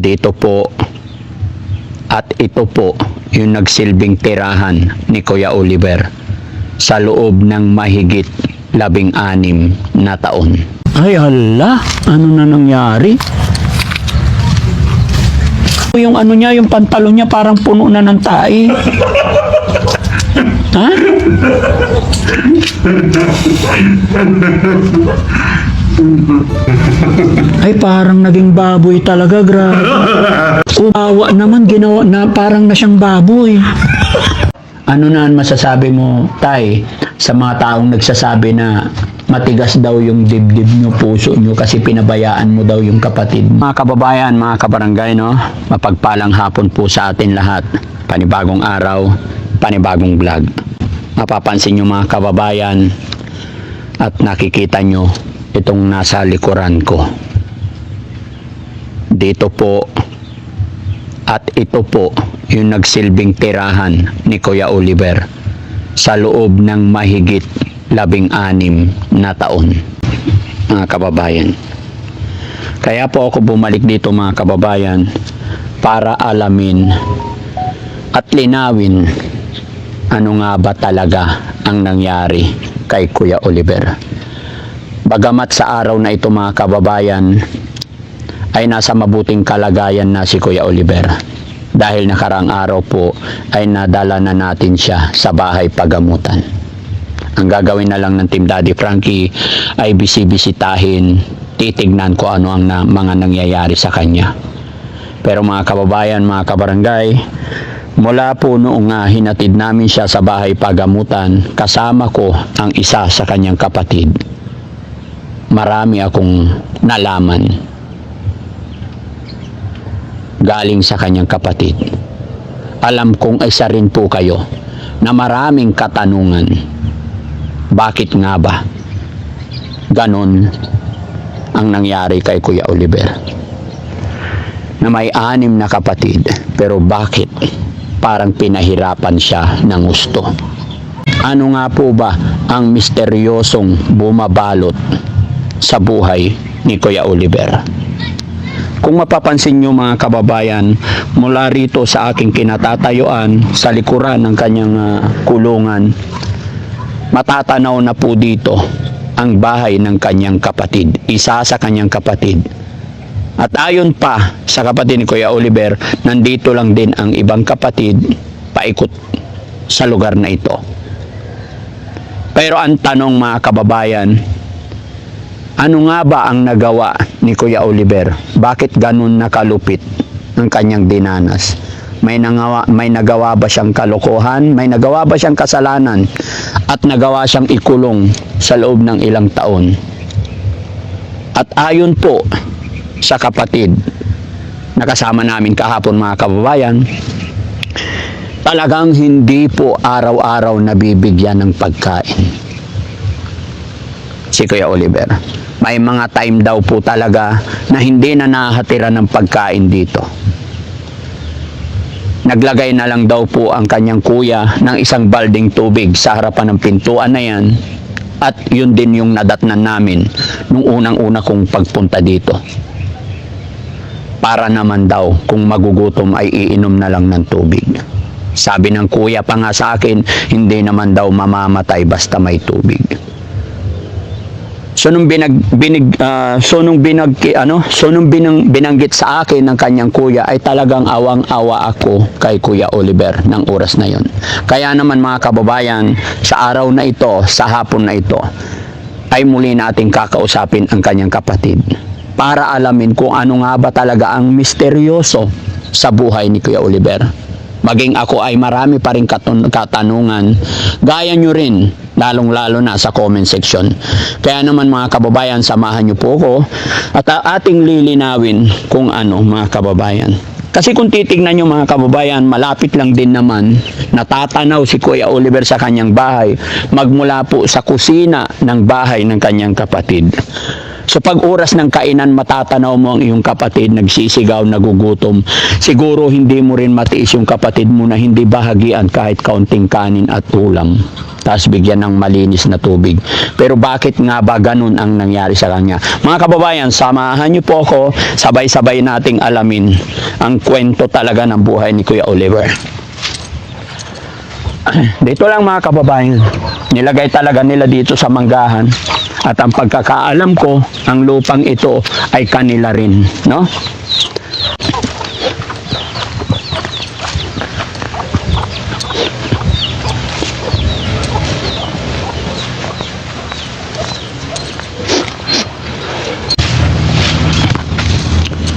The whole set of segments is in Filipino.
Dito po at ito po yung nagsilbing tirahan ni Kuya Oliver sa loob ng mahigit 16 na taon. Ay hala, ano na nangyari? Yung ano niya, yung pantalon niya parang puno na ng tae. Ha? Ay parang naging baboy talaga, grabe. Umawa naman, ginawa na parang na siyang baboy. Ano na masasabi mo, Tay, sa mga taong nagsasabi na matigas daw yung dibdib nyo, puso nyo kasi pinabayaan mo daw yung kapatid? Mga kababayan, mga kabarangay, no? Mapagpalang hapon po sa atin lahat. Panibagong araw, panibagong vlog. Mapapansin nyo mga kababayan at nakikita nyo itong nasa likuran ko. Dito po at ito po yung nagsilbing tirahan ni Kuya Oliver sa loob ng mahigit 16 na taon, mga kababayan. Kaya po ako bumalik dito mga kababayan para alamin at linawin ano nga ba talaga ang nangyari kay Kuya Oliver. Bagamat sa araw na ito mga kababayan ay nasa mabuting kalagayan na si Kuya Oliver, dahil nakaraang araw po ay nadala na natin siya sa bahay pagamutan. Ang gagawin na lang ng Team Daddy Frankie ay bisitahin, titignan ko ano ang mga nangyayari sa kanya. Pero mga kababayan, mga kabarangay, mula po noong hinatid namin siya sa bahay pagamutan, kasama ko ang isa sa kanyang kapatid. Marami akong nalaman galing sa kanyang kapatid. Alam kong isa rin po kayo na maraming katanungan. Bakit nga ba ganon ang nangyari kay Kuya Oliver? Na may 6 na kapatid, pero bakit parang pinahirapan siya ng gusto? Ano nga po ba ang misteryosong bumabalot sa buhay ni Kuya Oliver? Kung mapapansin nyo mga kababayan, mula rito sa aking kinatatayuan, sa likuran ng kanyang kulungan, matatanaw na po dito ang bahay ng kanyang kapatid, isa sa kanyang kapatid. At ayon pa sa kapatid ni Kuya Oliver, nandito lang din ang ibang kapatid paikot sa lugar na ito. Pero ang tanong mga kababayan, ano nga ba ang nagawa ni Kuya Oliver? Bakit ganun nakalupit ang kanyang dinanas? May nagawa ba siyang kalokohan? May nagawa ba siyang kasalanan? At nagawa siyang ikulong sa loob ng ilang taon? At ayon po sa kapatid na kasama namin kahapon mga kababayan, talagang hindi po araw-araw nabibigyan ng pagkain si Kuya Oliver. May mga time daw po talaga na hindi na nahatira ng pagkain dito. Naglagay na lang daw po ang kanyang kuya ng isang balding tubig sa harapan ng pintuan na yan, at yun din yung nadatnan namin nung unang-una kong pagpunta dito. Para naman daw kung magugutom ay iinom na lang ng tubig. Sabi ng kuya pa nga sa akin, hindi naman daw mamamatay basta may tubig. So nung binanggit sa akin ng kanyang kuya ay talagang awang-awa ako kay Kuya Oliver ng oras na yon. Kaya naman mga kababayan, sa araw na ito, sa hapon na ito, ay muli nating kakausapin ang kanyang kapatid para alamin kung ano nga ba talaga ang misteryoso sa buhay ni Kuya Oliver. Maging ako ay marami pa rin katanungan, gaya nyo rin, lalong-lalo na sa comment section. Kaya naman mga kababayan, samahan nyo po ako at ating lilinawin kung ano mga kababayan. Kasi kung titignan nyo mga kababayan, malapit lang din naman, natatanaw si Kuya Oliver sa kanyang bahay, magmula po sa kusina ng bahay ng kanyang kapatid. So pag oras ng kainan, matatanaw mo ang iyong kapatid, nagsisigaw, nagugutom. Siguro hindi mo rin matiis yung kapatid mo na hindi bahagian kahit kaunting kanin at ulam. Tapos bigyan ng malinis na tubig. Pero bakit nga ba ganun ang nangyari sa kanya? Mga kababayan, samahan niyo po ako, sabay-sabay nating alamin ang kwento talaga ng buhay ni Kuya Oliver. Dito lang mga kababayan, nilagay talaga nila dito sa manggahan. At ang pagkakaalam ko, ang lupang ito ay kanila rin, no?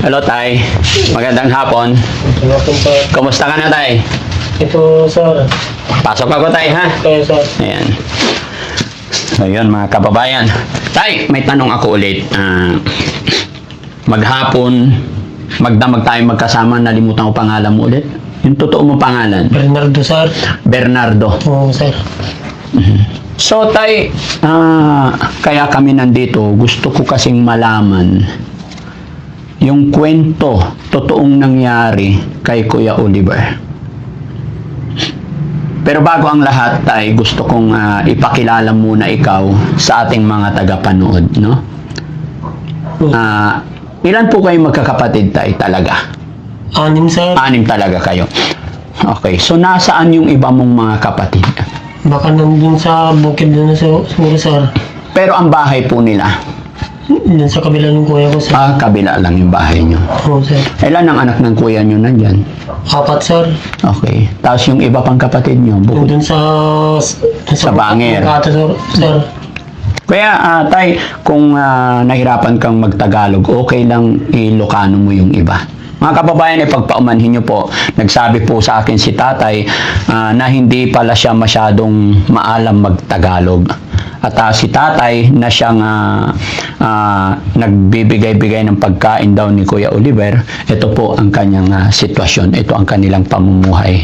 Hello, Tay. Magandang hapon. Kumusta ka na, Tay? Ito, sir. Pasok ako, Tay, ha? Kaya, sir. Ayan. So, yun, mga kababayan. Tay, may tanong ako ulit. Maghapon, magdamag tayo magkasama, nalimutan ko pangalan mo ulit. Yung totoo mo pangalan? Bernardo, sir. Bernardo. Oo, sir. So, Tay, kaya kami nandito, gusto ko kasing malaman yung kwento, totoong nangyari kay Kuya Oliver. Pero bago ang lahat, Tay, gusto kong ipakilala muna ikaw sa ating mga tagapanood, no? Ilan po kayo magkakapatid, Tay, talaga? 6, sir. 6 talaga kayo. Okay, so nasaan yung iba mong mga kapatid? Baka nandun sa bukid doon siguro, sir. Pero ang bahay po nila, Doon sa kabila ng kuya ko, sir. kabila lang yung bahay nyo. Oo, sir. Ilan ang anak ng kuya nyo nandyan? 4, sir. Okay. Tapos yung iba pang kapatid nyo, bukod. Doon sa Banger. Makati, sir. Kaya, Tay, kung nahirapan kang magtagalog, okay lang Ilocano mo yung iba. Mga kababayan, ipagpaumanhin nyo po, nagsabi po sa akin si Tatay na hindi pala siya masyadong maalam magtagalog. At si Tatay na siyang nagbibigay-bigay ng pagkain daw ni Kuya Oliver, ito po ang kanyang sitwasyon, ito ang kanilang pamumuhay.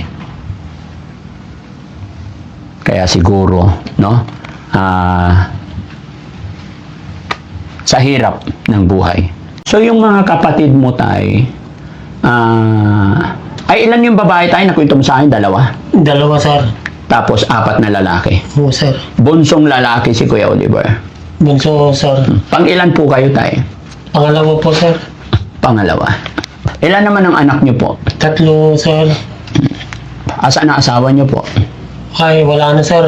Kaya siguro, no, sa hirap ng buhay. So yung mga kapatid mo, Tay, ay ilan yung babae, Tay, nakwento mo sa akin? 2? 2, sir. Tapos 4 na lalaki. Oo, sir. Bunsong lalaki si Kuya Oliver. Bunso, sir. Pang ilan po kayo, Tay? Pangalawa po, sir. Pangalawa. Ilan naman ang anak niyo po? 3, sir. Asaan na asawa niyo po? Ay, wala na, sir.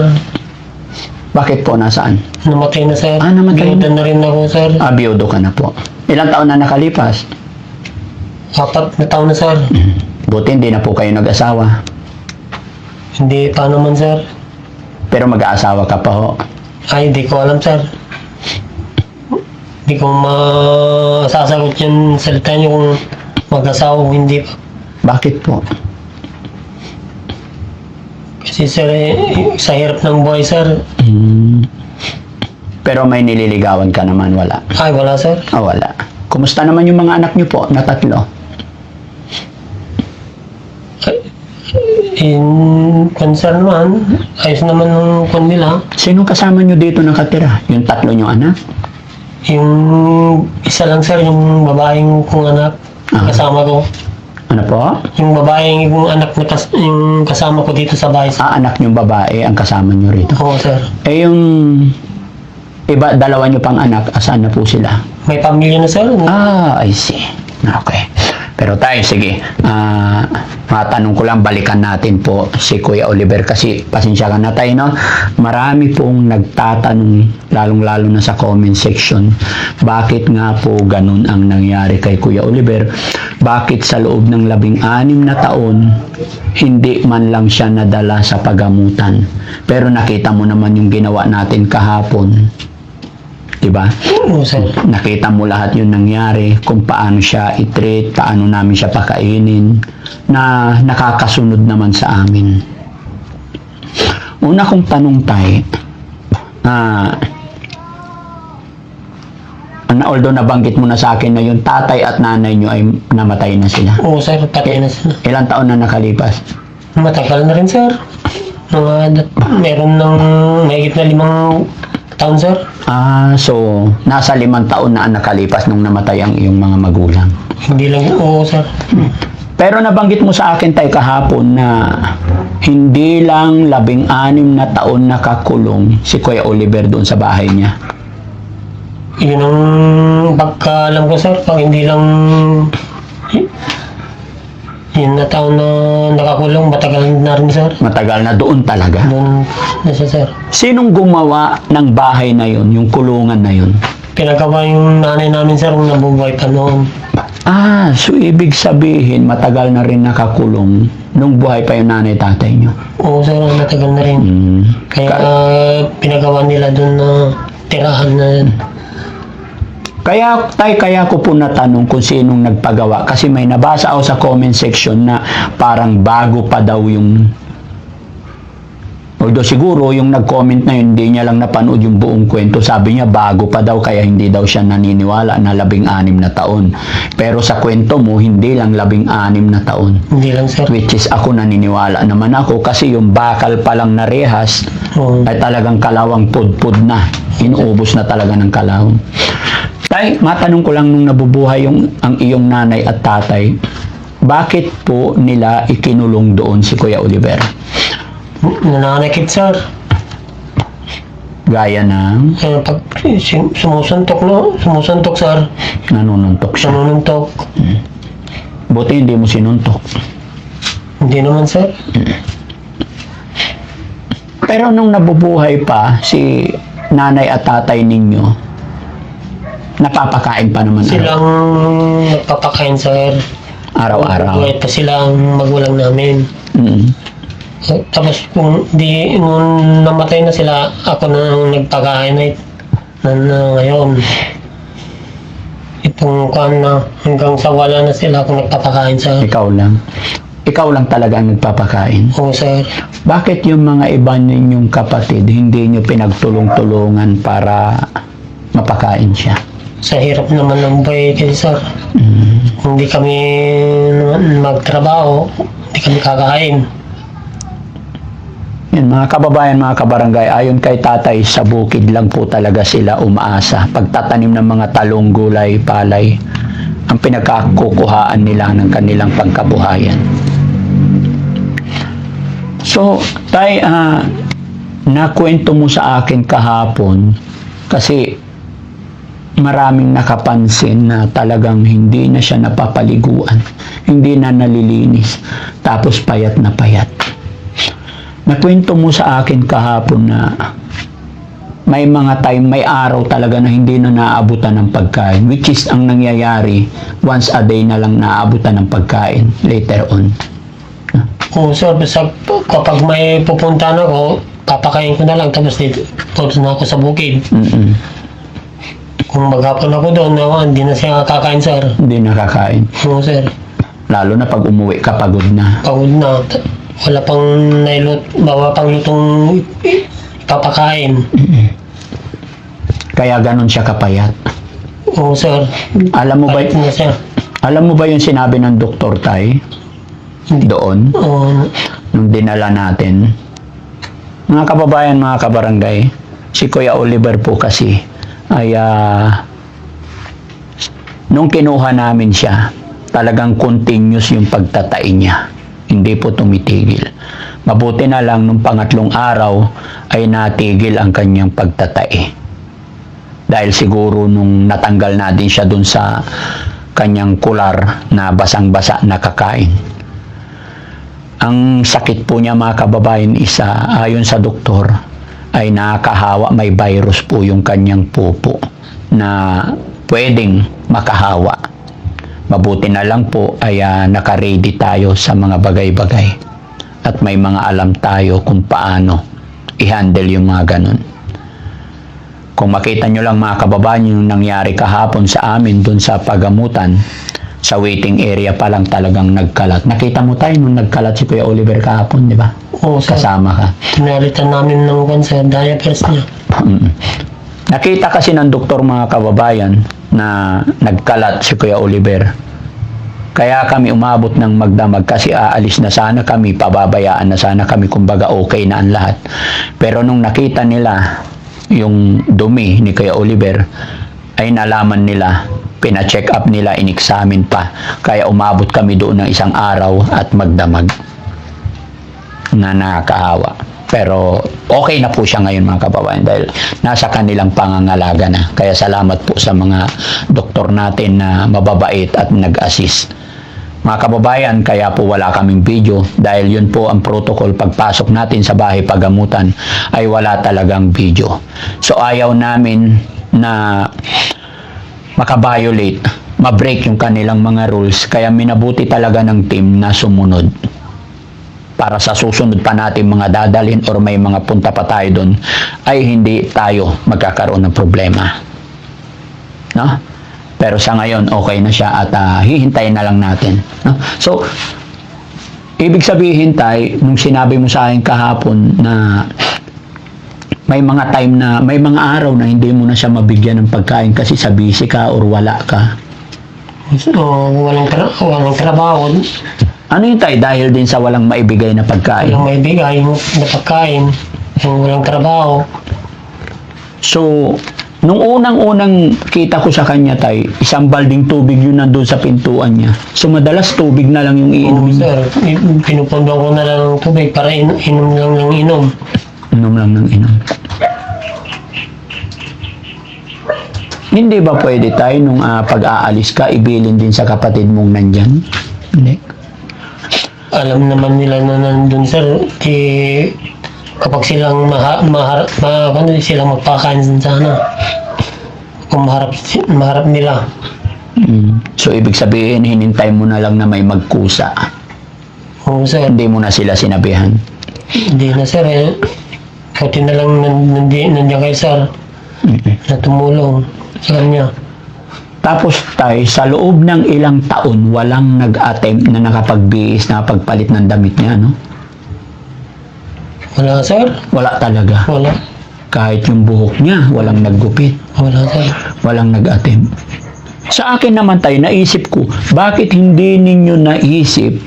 Bakit po, nasaan? Namatay na, sir. Namatay Biyuda na rin ako, sir. Biyudo ka na po. Ilang taon na nakalipas? 4 na taon na, sir. Buti hindi na po kayo nag-asawa. Hindi pa naman, sir. Pero mag-aasawa ka pa ho. Ay, hindi ko alam, sir. Hindi ko masasagot yung salita niyo kung mag-asawa o hindi pa. Bakit po? Kasi, sir, sa hirap ng buhay, sir. Pero may nililigawan ka naman, wala? Ay, wala, sir. Wala. Kumusta naman yung mga anak niyo po na 3? In concern naman, ayos naman ng kwan nila. Sino kasama niyo dito nakatira? Yung 3 niyong anak? Yung isa lang, sir, yung babaeng kong anak, kasama ko. Ano po? Yung babaeng yung anak na yung kasama ko dito sa bahay. Anak niyong babae ang kasama niyo rito. Oo, sir. Yung iba, 2 niyo pang anak, asan na po sila? May pamilya na, sir. I see. Okay. Pero Tay, sige, matanong ko lang, balikan natin po si Kuya Oliver kasi pasensya ka na, Tay, no? Marami pong nagtatanong, lalong-lalo na sa comment section, bakit nga po ganun ang nangyari kay Kuya Oliver? Bakit sa loob ng 16 na taon, hindi man lang siya nadala sa pagamutan? Pero nakita mo naman yung ginawa natin kahapon. Diba? Oo, sir. Nakita mo lahat yung nangyari, kung paano siya i-treat, paano namin siya pakainin, na nakakasunod naman sa amin. Una kong tanong, Tay, although nabanggit mo na sa akin na yung tatay at nanay nyo ay namatay na sila. Oo, sir. Patay na sila. Ilang taon na nakalipas? Matagal na rin, sir. Meron ng mahigit na 5 taon, sir. So, nasa 5 taon na ang nakalipas nung namatay ang iyong mga magulang. Hindi lang, oo, sir. Pero nabanggit mo sa akin tayo kahapon na hindi lang 16 na taon nakakulong si Kuya Oliver doon sa bahay niya. Yun ang pagkaalam ko, sir. Pag hindi lang yun na taon na nakakulong, matagal na rin, sir. Matagal na doon talaga. Doon na siya, sir. Sinong gumawa ng bahay na yun, yung kulungan na yun? Pinagawa yung nanay namin, sir, kung nabubuhay pa noon. So ibig sabihin, matagal na rin nakakulong nung buhay pa yung nanay tatay nyo. Oo, sir, matagal na rin. Kaya pinagawa nila doon na tirahan na yun. Kaya ko po natanong kung sinong nagpagawa kasi may nabasa ako sa comment section na parang bago pa daw yung, although siguro yung nag-comment na yun, hindi niya lang napanood yung buong kwento. Sabi niya bago pa daw kaya hindi daw siya naniniwala na 16 na taon. Pero sa kwento mo, hindi lang 16 na taon. Hindi lang, sir. Which is ako naniniwala naman ako kasi yung bakal pa lang na rehas Oo. ay talagang kalawang pudpud na. Inuubos na talaga ng kalawang. Tay, matanong ko lang nung nabubuhay ang iyong nanay at tatay, bakit po nila ikinulong doon si Kuya Oliver? Nananakit, sir. Gaya ng Pag sumusuntok, sir. nanununtok siya. Nanununtok. Buti hindi mo sinuntok. Hindi naman, sir. Pero nung nabubuhay pa si nanay at tatay ninyo, napapakain pa naman Silang nagpapakain, sir. araw-araw. Buhay pa silang magulang namin. Mm. Tapos kung di nung namatay na sila, ako na ang nagpakain na ngayon. Itong kuan na hanggang sa wala na sila ako nagpapakain, sir. Ikaw lang talaga ang nagpapakain. Oo, sir. Bakit yung mga iba ninyong kapatid hindi nyo pinagtulong-tulungan para mapakain siya? Sa hirap naman ng buhay kasi, sir. Kung di kami magtrabaho, hindi kami kakain. Yan, mga kababayan, mga kabarangay, ayon kay tatay, sa bukid lang po talaga sila umaasa. Pagtatanim ng mga talong, gulay, palay, ang pinagkakukuhaan nila ng kanilang pagkabuhayan. So, tay, nakwento mo sa akin kahapon kasi maraming nakapansin na talagang hindi na siya napapaliguan, hindi na nalilinis, tapos payat na payat. Nakwento mo sa akin kahapon na may mga may araw talaga na hindi na naaabutan ng pagkain, which is ang nangyayari, once a day na lang naaabutan ng pagkain later on. Oo, sir. Basta kapag may pupuntahan ako, papakain ko na lang. Tapos dito na ako sa bukid. Kung maghapon ako doon, hindi na siya kakain, sir. Hindi nakakain. Oo, sir. Lalo na pag umuwi ka, pagod na. Pagod na. Wala pang bawa pang lutong papakain. Kaya ganun siya kapayat. Oo, sir. Alam mo ba, Palit na siya. alam mo ba yung sinabi ng doktor tay doon Oo. nung dinala natin? Mga kababayan, mga kabarangay, si Kuya Oliver po kasi ay nung kinuha namin siya, talagang continuous yung pagtatai niya. Hindi po tumitigil. Mabuti na lang nung pangatlong araw ay natigil ang kanyang pagtatai. Dahil siguro nung natanggal natin siya dun sa kanyang kular na basang-basa na kakain. Ang sakit po niya, mga kababayan, ayon sa doktor, ay nakakahawa, may virus po yung kanyang pupo na pwedeng makahawa. Mabuti na lang po ay naka-ready tayo sa mga bagay-bagay at may mga alam tayo kung paano i-handle yung mga ganun. Kung makita nyo lang, mga kababayan, yung nangyari kahapon sa amin dun sa pagamutan, sa waiting area pa lang talagang nagkalat. Nakita mo tayo nung nagkalat si Kuya Oliver kahapon, di ba? Oo, sir. Kasama ka. Tinalitan namin ng cancer, diapers niya. Nakita kasi ng doktor, mga kababayan, na nagkalat si Kuya Oliver. Kaya kami umabot ng magdamag kasi aalis na sana kami, pababayaan na sana kami, kumbaga okay na ang lahat. Pero nung nakita nila yung dumi ni Kuya Oliver, ay nalaman nila, pina-check up nila, in-examine pa. Kaya umabot kami doon ng isang araw at magdamag na nakakaawa. Pero okay na po siya ngayon mga kababayan dahil nasa kanilang pangangalaga na. Kaya salamat po sa mga doktor natin na mababait at nag-assist. Mga kababayan, kaya po wala kaming video dahil yun po ang protocol pagpasok natin sa bahay pagamutan ay wala talagang video. So ayaw namin na makabiolate, ma-break yung kanilang mga rules, kaya minabuti talaga ng team na sumunod para sa susunod pa natin mga dadalhin or may mga punta pa tayo doon ay hindi tayo magkakaroon ng problema, no? Pero sa ngayon okay na siya at hihintayin na lang natin, no? So ibig sabihin tay, nung sinabi mo sa akin kahapon na may mga time na, may mga araw na hindi mo na siya mabigyan ng pagkain kasi sa busy ka or wala ka. So, walang trabaho. Ano yun tay? Dahil din sa walang maibigay na pagkain. Walang maibigay na pagkain. Walang trabaho. So, nung unang-unang kita ko sa kanya tay, isang balding tubig yun nandun sa pintuan niya. So, madalas tubig na lang yung iinumin. Sir, pinupundo ko na lang ng tubig para inom lang ng inom. Inom lang ng inom. Hindi ba pwede tayo nung pag-aalis ka, ibilin din sa kapatid mong nandyan? Hindi. Alam naman nila na nandun, sir, kapag silang silang magpakain sana. Kung maharap nila. So, ibig sabihin, hinintay mo na lang na may magkusa. Oo, sir. Hindi mo na sila sinabihan. Hindi na, sir. Buti na lang nandiyan kayo, sir. Na tumulong sa kanya. Tapos tay, sa loob ng ilang taon, walang nag-attempt na nakapagbiis, nakapagpalit ng damit niya, no? Wala, sir. Wala talaga. Wala. Kahit yung buhok niya, walang naggupit. Wala, sir. Walang nag-attempt. Sa akin naman tay, naisip ko, bakit hindi ninyo naisip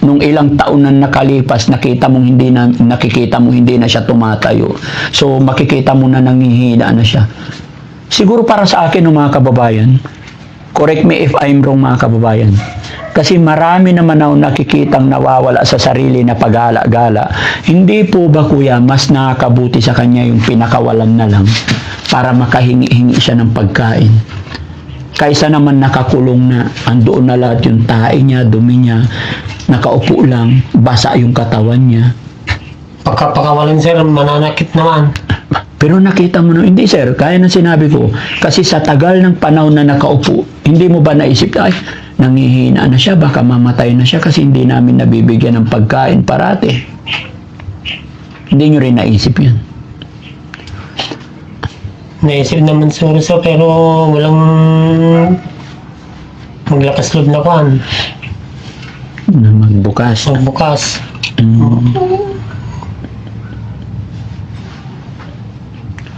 nung ilang taon na nakalipas, nakita mong nakikita mo hindi na siya tumatayo. So, makikita mo na nangihina na siya. Siguro para sa akin, mga kababayan, correct me if I'm wrong mga kababayan, kasi marami naman ako nakikitang nawawala sa sarili na pagala-gala. Hindi po ba kuya, mas nakakabuti sa kanya yung pinakawalan na lang para makahingi-hingi siya ng pagkain? Kaysa naman nakakulong na, andoon na lahat yung tae niya, dumi niya, nakaupo lang, basa yung katawan niya. Pagkapakawalan, sir, mananakit naman. Pero nakita mo na, hindi sir, kaya ng sinabi ko, kasi sa tagal ng panahon na nakaupo, hindi mo ba naisip, ay, nangihina na siya, baka mamatay na siya kasi hindi namin nabibigyan ng pagkain parate. Hindi nyo rin naisip yun. Naisip naman siguro, sir, pero walang maglakas loob na kan. Na magbukas. Magbukas.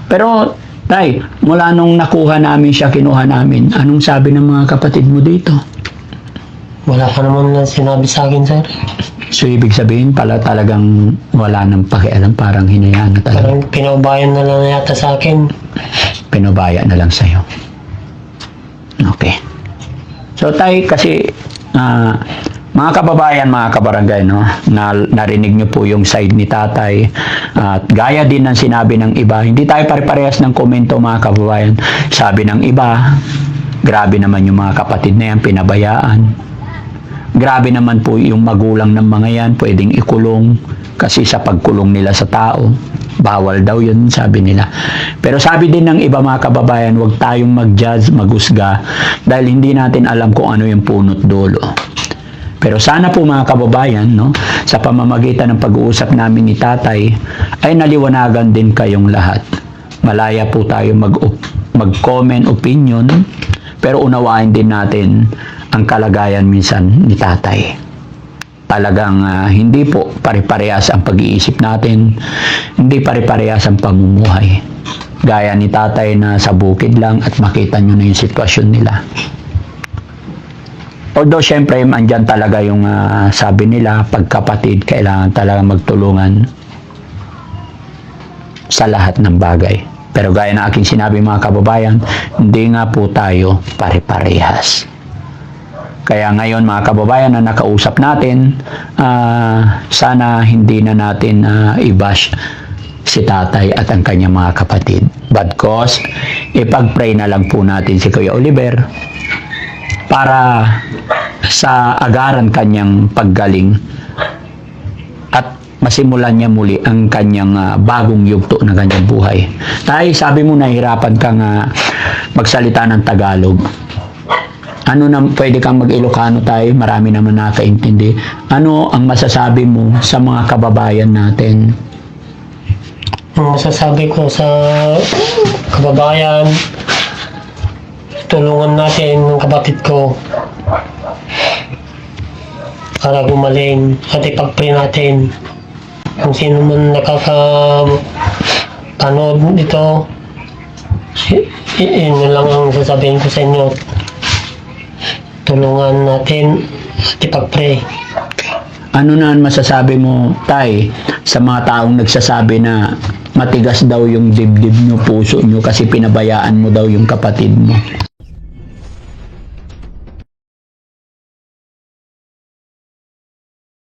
Pero, tay, mula nung nakuha namin siya, kinuha namin, anong sabi ng mga kapatid mo dito? Wala ka naman na sinabi sa akin, sir. So, ibig sabihin pala talagang wala nang pakialam, parang hinayaan na talaga. Parang pinaubayan na lang yata sa akin. Pinubaya na lang sa'yo. Okay. So, tay, kasi, mga kababayan, mga kabarangay, no, narinig niyo po yung side ni tatay. At gaya din ng sinabi ng iba, hindi tayo pare-parehas ng komento mga kababayan. Sabi ng iba, grabe naman yung mga kapatid na yan, pinabayaan. Grabe naman po yung magulang ng mga yan, pwedeng ikulong kasi sa pagkulong nila sa tao, bawal daw yun, sabi nila. Pero sabi din ng iba mga kababayan, huwag tayong mag-judge, maghusga, dahil hindi natin alam kung ano yung punot dulo. Pero sana po mga kababayan, no, sa pamamagitan ng pag-uusap namin ni tatay, ay naliwanagan din kayong lahat. Malaya po tayo mag-comment, opinion, pero unawain din natin ang kalagayan minsan ni tatay. Talagang hindi po pare-parehas ang pag-iisip natin, hindi pare-parehas ang pamumuhay. Gaya ni tatay na sa bukid lang at makita nyo na yung sitwasyon nila. Although, syempre, andyan talaga yung sabi nila, pagkapatid, kailangan talaga magtulungan sa lahat ng bagay. Pero gaya na aking sinabi mga kababayan, hindi nga po tayo pare-parehas. Kaya ngayon mga kababayan na nakausap natin, sana hindi na natin i-bash si tatay at ang kanyang mga kapatid. But cause, ipag-pray na lang po natin si Kuya Oliver para sa agaran kanyang paggaling at masimulan niya muli ang kanyang bagong yugto na kanyang buhay. Tay, sabi mo nahihirapan kang magsalita ng Tagalog. Ano na, pwede kang mag-Ilocano tayo, marami naman nakakaintindi. Ano ang masasabi mo sa mga kababayan natin? Ang masasabi ko sa kababayan, tulungan natin ng kapatid ko para gumaling at ipag-pray natin. Kung sino man nakakapanood nito, yun lang ang sasabihin ko sa inyo. Tulungan natin at ipag-pray. Ano na ang masasabi mo, Tay, sa mga taong nagsasabi na matigas daw yung dibdib nyo, puso nyo kasi pinabayaan mo daw yung kapatid mo?